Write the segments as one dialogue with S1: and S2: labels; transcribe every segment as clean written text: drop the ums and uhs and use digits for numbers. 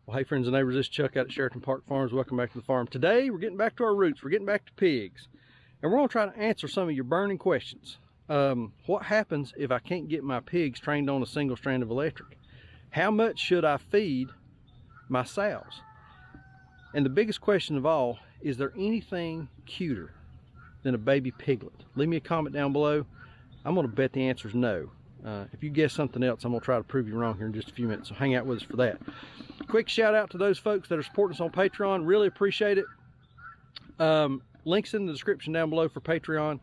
S1: Well, hey friends and neighbors, this is Chuck out at Sheraton Park Farms. Welcome back to the farm. Today, we're getting back to our roots. We're getting back to pigs. And we're gonna try to answer some of your burning questions. What happens if I can't get my pigs trained on a single strand of electric? How much should I feed my sows? And the biggest question of all, is there anything cuter than a baby piglet? Leave me a comment down below. I'm gonna bet the answer is no. If you guess something else, I'm gonna try to prove you wrong here in just a few minutes, so hang out with us for that. Quick shout out to those folks that are supporting us on Patreon. Really appreciate it. Links in the description down below for Patreon.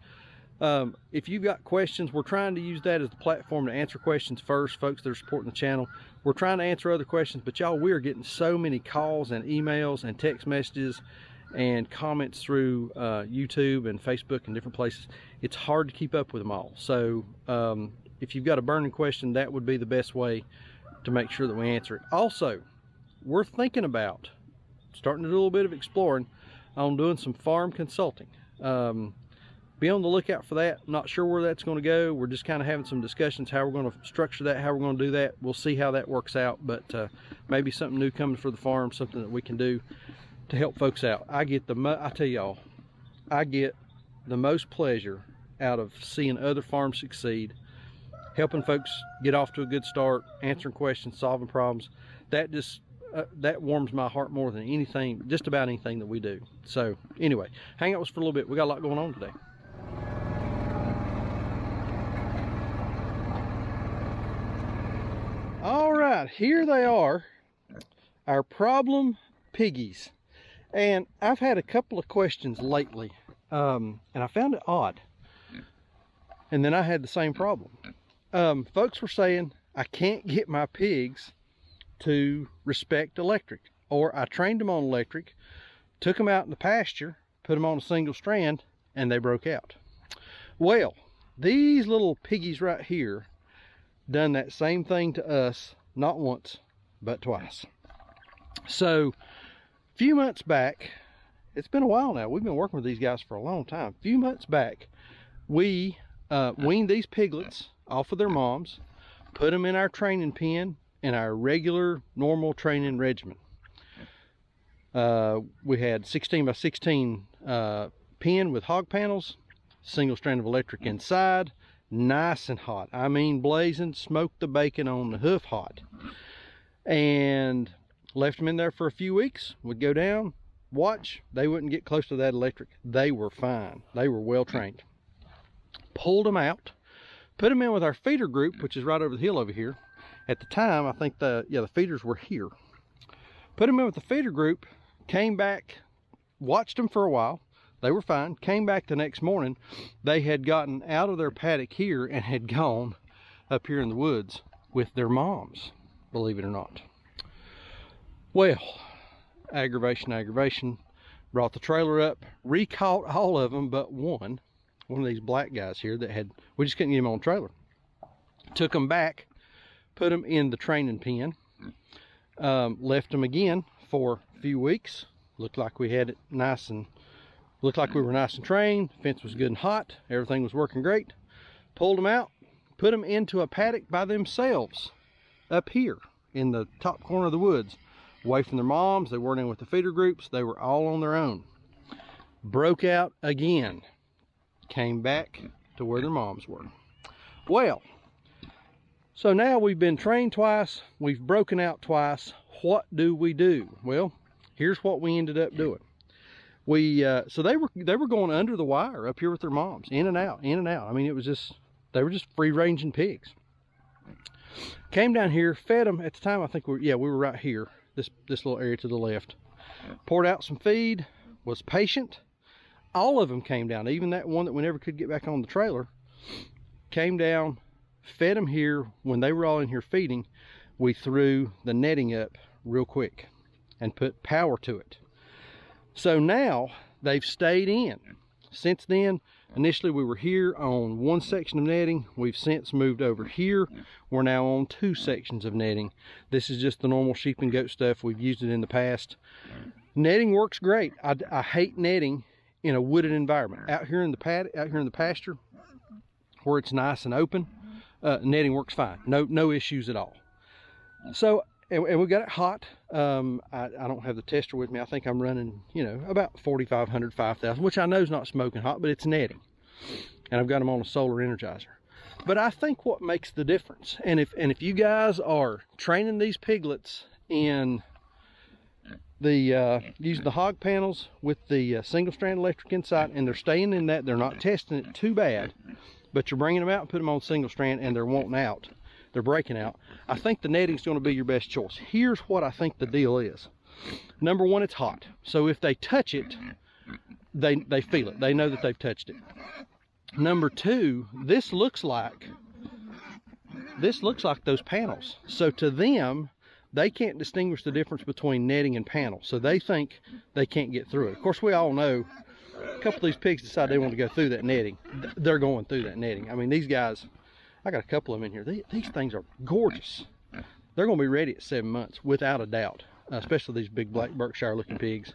S1: If you've got questions, we're trying to use that as the platform to answer questions first, folks that are supporting the channel. We're trying to answer other questions, but y'all, we are getting so many calls and emails and text messages and comments through YouTube and Facebook and different places. It's hard to keep up with them all. So if you've got a burning question, that would be the best way to make sure that we answer it. Also, we're thinking about starting to do a little bit of exploring on doing some farm consulting. Be on the lookout for that. Not sure where that's going to go. We're just kind of having some discussions how we're going to structure that, how we're going to do that. We'll see how that works out, but maybe something new coming for the farm, something that we can do to help folks out. I tell y'all, I get the most pleasure out of seeing other farms succeed, helping folks get off to a good start, answering questions, solving problems. That warms my heart more than anything, just about anything that we do. So anyway, hang out with us for a little bit. We got a lot going on today. All right, here they are, our problem piggies. And I've had a couple of questions lately, and I found it odd. And then I had the same problem. Folks were saying, I can't get my pigs to respect electric, or I trained them on electric, took them out in the pasture, put them on a single strand, and they broke out. Well, these little piggies right here done that same thing to us, not once but twice. So a few months back, it's been a while now, we've been working with these guys for a long time. A few months back, we weaned these piglets off of their moms, put them in our training pen, in our regular normal training regimen. We had 16 by 16 pen with hog panels, single strand of electric inside, nice and hot. I mean blazing, smoked the bacon on the hoof hot. And left them in there for a few weeks. Would go down, watch, they wouldn't get close to that electric. They were fine, they were well trained. Pulled them out, put them in with our feeder group, which is right over the hill over here. At the time, I think the feeders were here. Put them in with the feeder group, came back, watched them for a while. They were fine. Came back the next morning. They had gotten out of their paddock here and had gone up here in the woods with their moms, believe it or not. Well, aggravation. Brought the trailer up, recaught all of them but one of these black guys here that we just couldn't get him on the trailer. Took them back, put them in the training pen, left them again for a few weeks. Looked like we had it looked like we were nice and trained. Fence was good and hot. Everything was working great. Pulled them out, put them into a paddock by themselves up here in the top corner of the woods, away from their moms. They weren't in with the feeder groups. They were all on their own. Broke out again. Came back to where their moms were. Well, so now we've been trained twice, we've broken out twice. What do we do? Well, here's what we ended up doing. So they were going under the wire up here with their moms, in and out. I mean, they were just free ranging pigs. Came down here, fed them. At the time, I think we were right here, this little area to the left. Poured out some feed, was patient. All of them came down, even that one that we never could get back on the trailer, came down, fed them here. When they were all in here feeding, we threw the netting up real quick and put power to it. So now they've stayed in. Since then, initially we were here on one section of netting. We've since moved over here. We're now on 2 sections of netting. This is just the normal sheep and goat stuff. We've used it in the past. Netting works great. I hate netting in a wooded environment. Out here in the pasture, where it's nice and open, netting works fine. No issues at all. So and we got it hot. I don't have the tester with me. I think I'm running, you know, about 4,500, 5,000, which I know is not smoking hot, but it's netting. And I've got them on a solar energizer. But I think what makes the difference, and if you guys are training these piglets in the using the hog panels with the single strand electric inside, and they're staying in that, they're not testing it too bad, but you're bringing them out and put them on single strand and they're wanting out, they're breaking out, I think the netting is going to be your best choice. Here's what I think the deal is. Number one, it's hot, so if they touch it, they feel it, they know that they've touched it. Number two, this looks like those panels, so to them, they can't distinguish the difference between netting and panels, so they think they can't get through it. Of course, we all know a couple of these pigs decide they want to go through that netting. They're going through that netting. I mean, these guys, I got a couple of them in here. These things are gorgeous. They're going to be ready at 7 months, without a doubt, especially these big black Berkshire looking pigs.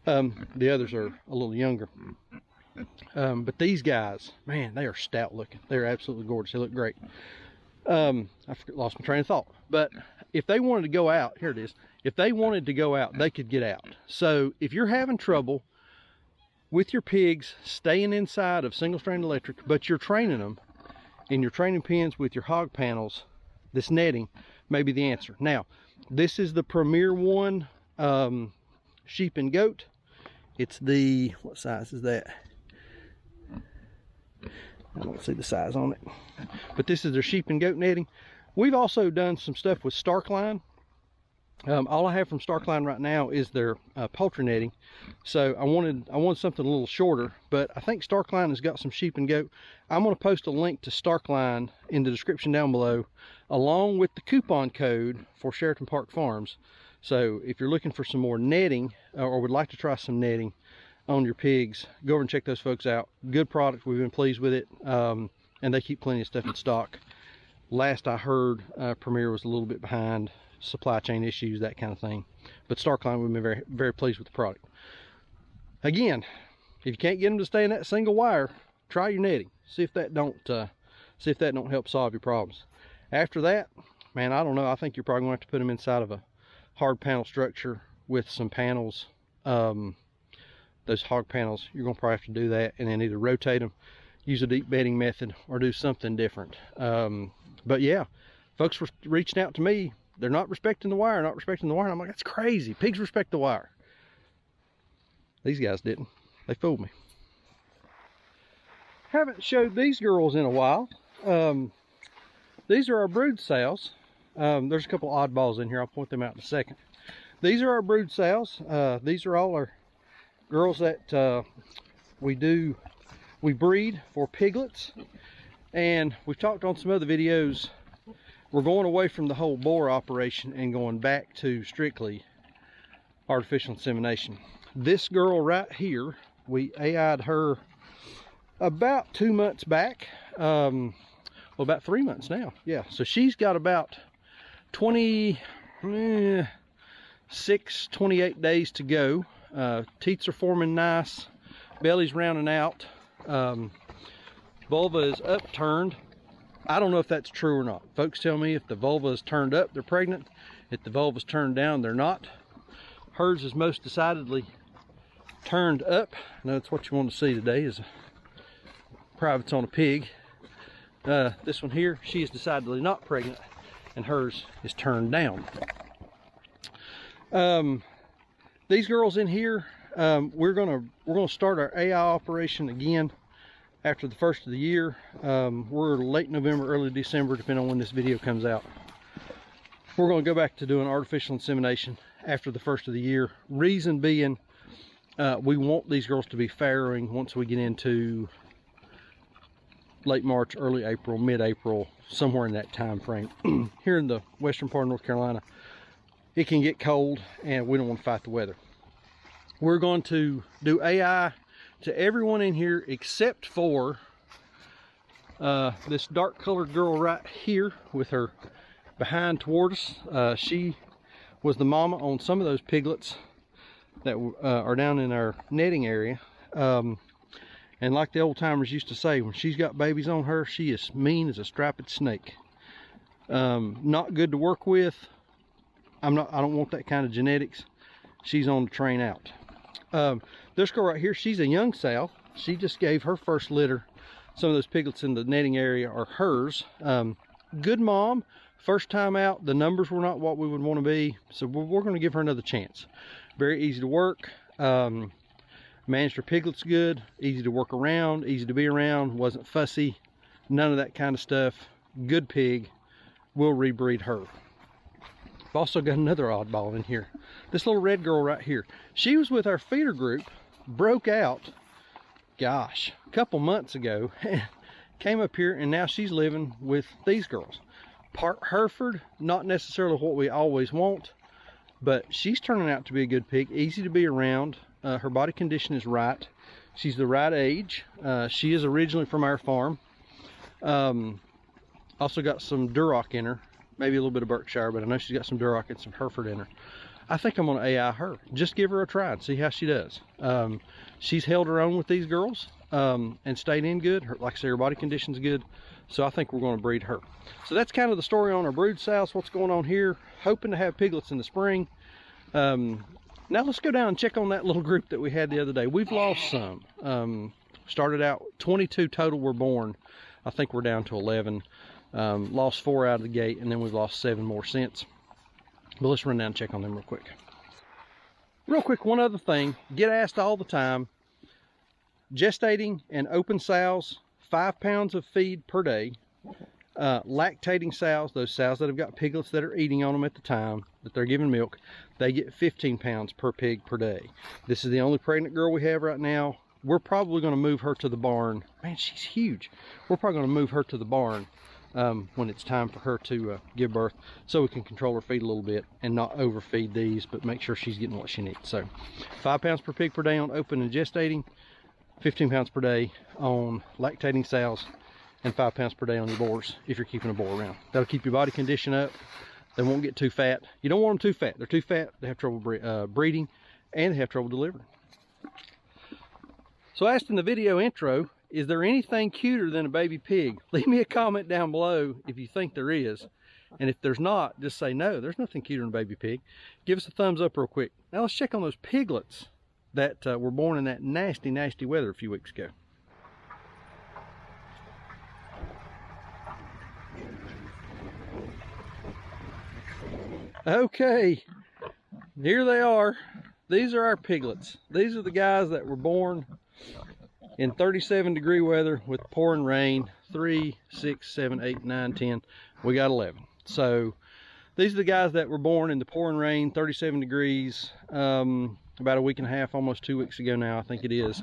S1: The others are a little younger. But these guys, man, they are stout looking. They're absolutely gorgeous. They look great. I lost my train of thought. But if they wanted to go out, here it is. If they wanted to go out, they could get out. So if you're having trouble with your pigs staying inside of single strand electric, but you're training them in your training pens with your hog panels, this netting may be the answer. Now, this is the Premier one, sheep and goat. It's the, what size is that? I don't see the size on it, but this is their sheep and goat netting. We've also done some stuff with Starkline. All I have from Starkline right now is their poultry netting. So I wanted something a little shorter, but I think Starkline has got some sheep and goat. I'm going to post a link to Starkline in the description down below, along with the coupon code for Sheraton Park Farms. So if you're looking for some more netting, or would like to try some netting on your pigs, go over and check those folks out. Good product, we've been pleased with it, and they keep plenty of stuff in stock. Last I heard, Premier was a little bit behind, supply chain issues, that kind of thing. But Starkline, we've been very, very pleased with the product. Again, if you can't get them to stay in that single wire, try your netting. See if that don't help solve your problems. After that, man, I don't know. I think you're probably going to have to put them inside of a hard panel structure with some panels. Those hog panels, you're going to probably have to do that, and then either rotate them, use a deep bedding method, or do something different. But yeah, folks were reaching out to me. They're not respecting the wire, not respecting the wire. And I'm like, that's crazy. Pigs respect the wire. These guys didn't. They fooled me. Haven't showed these girls in a while. These are our brood sows. There's a couple oddballs in here. I'll point them out in a second. These are our brood sows. These are all our girls that we breed for piglets. And we've talked on some other videos. We're going away from the whole boar operation and going back to strictly artificial insemination. This girl right here, we AI'd her about 2 months back. Well, about 3 months now. Yeah, so she's got about 28 days to go. Teats are forming nice, belly's rounding out, vulva is upturned. I don't know if that's true or not. Folks tell me if the vulva is turned up, they're pregnant. If the vulva is turned down, they're not. Hers is most decidedly turned up. Now that's what you want to see today, is privates on a pig. This one here, she is decidedly not pregnant, and hers is turned down. These girls in here, we're gonna start our AI operation again after the first of the year. We're late November, early December, depending on when this video comes out. We're going to go back to doing artificial insemination after the first of the year. Reason being, we want these girls to be farrowing once we get into late March, early April, mid-April, somewhere in that time frame. Here in the western part of North Carolina, it can get cold and we don't want to fight the weather. We're going to do AI to everyone in here except for this dark colored girl right here with her behind toward us. She was the mama on some of those piglets that are down in our netting area. And like the old timers used to say, when she's got babies on her, she is mean as a striped snake. Not good to work with, I don't want that kind of genetics. She's on the train out. This girl right here, she's a young sow. She just gave her first litter. Some of those piglets in the netting area are hers. Good mom, first time out. The numbers were not what we would want to be, so we're going to give her another chance. Very easy to work. Managed her piglets good, easy to work around, easy to be around, wasn't fussy, none of that kind of stuff. Good pig. We'll rebreed her. I've also got another oddball in here. This little red girl right here. She was with our feeder group, broke out, gosh, a couple months ago, came up here, and now she's living with these girls. Part Hereford, not necessarily what we always want, but she's turning out to be a good pig, easy to be around. Her body condition is right. She's the right age. She is originally from our farm. Also got some Duroc in her, maybe a little bit of Berkshire, but I know she's got some Duroc and some Hereford in her. I think I'm gonna AI her. Just give her a try and see how she does. She's held her own with these girls and stayed in good. Like I say, her body condition's good. So I think we're gonna breed her. So that's kind of the story on our brood sows, what's going on here. Hoping to have piglets in the spring. Now let's go down and check on that little group that we had the other day. We've lost some. Started out 22 total were born. I think we're down to 11. Lost 4 out of the gate, and then we've lost 7 more since. But let's run down and check on them real quick. Real quick, one other thing. Get asked all the time. Gestating and open sows, 5 pounds of feed per day. Lactating sows, those sows that have got piglets that are eating on them at the time that they're giving milk, they get 15 pounds per pig per day. This is the only pregnant girl we have right now. We're probably going to move her to the barn. Man, she's huge. We're probably going to move her to the barn when it's time for her to give birth, so we can control her feed a little bit and not overfeed these, but make sure she's getting what she needs. So 5 pounds per pig per day on open and gestating, 15 pounds per day on lactating sows, and 5 pounds per day on your boars if you're keeping a boar around. That'll keep your body condition up. They won't get too fat. You don't want them too fat. They're too fat, they have trouble breeding, and they have trouble delivering. So I asked in the video intro, is there anything cuter than a baby pig? Leave me a comment down below if you think there is. And if there's not, just say no, there's nothing cuter than a baby pig. Give us a thumbs up real quick. Now let's check on those piglets that were born in that nasty, nasty weather a few weeks ago. Okay, here they are. These are our piglets. These are the guys that were born in 37-degree weather with pouring rain. 3, 6, 7, 8, 9, 10. We got 11. So these are the guys that were born in the pouring rain, 37 degrees, about a week and a half, almost 2 weeks ago now, I think it is.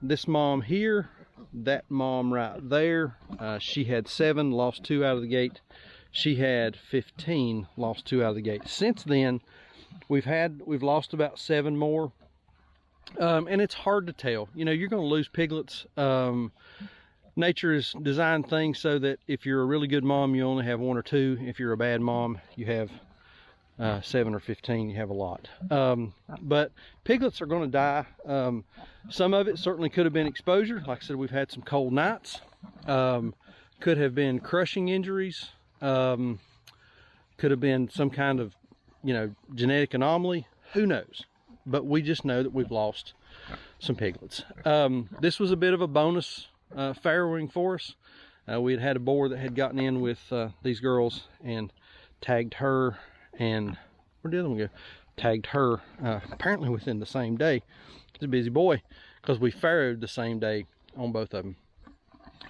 S1: This mom here, that mom right there, she had 7, lost 2 out of the gate. She had 15, lost 2 out of the gate. Since then, we've lost about 7 more. And it's hard to tell. You know, you're going to lose piglets. Nature has designed things so that if you're a really good mom, you only have 1 or 2. If you're a bad mom, you have 7 or 15. You have a lot. But piglets are going to die. Some of it certainly could have been exposure. Like I said, we've had some cold nights. Could have been crushing injuries. Could have been some kind of, you know, genetic anomaly. Who knows? But we just know that we've lost some piglets. This was a bit of a bonus farrowing for us. We had a boar that had gotten in with these girls and tagged her, and where did the other one go? Tagged her apparently within the same day. He's a busy boy because we farrowed the same day on both of them.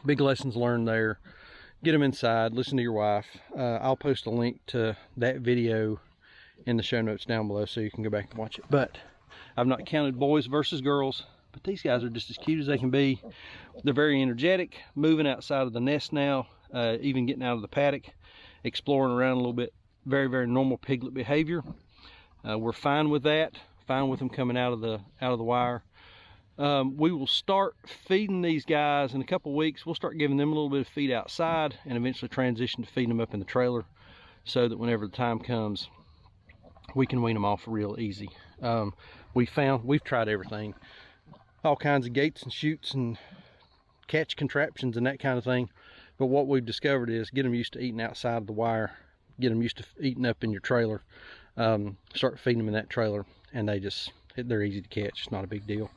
S1: Big lessons learned there. Get them inside, listen to your wife. I'll post a link to that video in the show notes down below so you can go back and watch it. But I've not counted boys versus girls, but these guys are just as cute as they can be. They're very energetic, moving outside of the nest now, even getting out of the paddock, exploring around a little bit. Very, very normal piglet behavior. We're fine with that, fine with them coming out of the wire. We will start feeding these guys in a couple weeks. We'll start giving them a little bit of feed outside and eventually transition to feeding them up in the trailer so that whenever the time comes, we can wean them off real easy. We've tried everything, all kinds of gates and chutes and catch contraptions and that kind of thing. But what we've discovered is get them used to eating outside of the wire. get them used to eating up in your trailer. Start feeding them in that trailer, and they're easy to catch. It's not a big deal.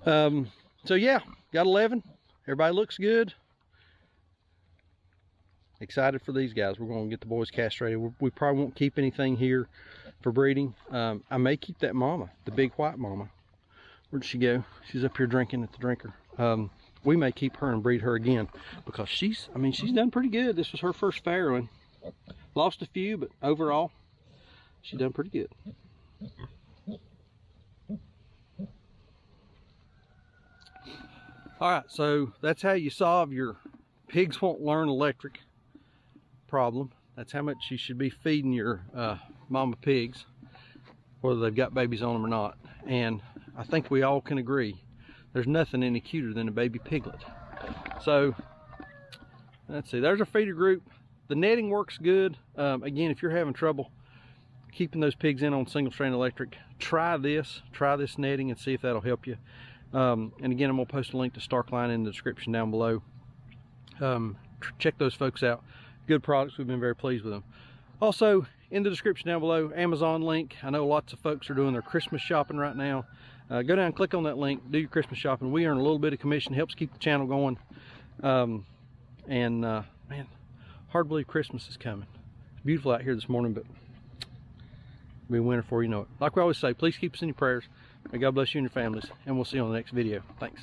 S1: So yeah, got 11. Everybody looks good. Excited for these guys. We're going to get the boys castrated. We probably won't keep anything here for breeding. I may keep that mama, the big white mama. Where'd she go? She's up here drinking at the drinker. We may keep her and breed her again, because she's done pretty good. This was her first farrowing. Lost a few, but overall she done pretty good. All right, so that's how you solve your pigs won't learn electric problem. That's how much you should be feeding your mama pigs, whether they've got babies on them or not. And I think we all can agree there's nothing any cuter than a baby piglet. So let's see, there's our feeder group. The netting works good. Again, if you're having trouble keeping those pigs in on single strand electric, try this netting and see if that'll help you. And again, I'm gonna post a link to Starkline in the description down below. Check those folks out. Good products. We've been very pleased with them. Also, in the description down below, Amazon link. I know lots of folks are doing their Christmas shopping right now. Go down and click on that link, do your Christmas shopping. We earn a little bit of commission, helps keep the channel going. Man, hard to believe Christmas is coming. It's beautiful out here this morning, but it'll be winter before you know it. Like we always say, please keep us in your prayers. May God bless you and your families, and we'll see you on the next video. Thanks.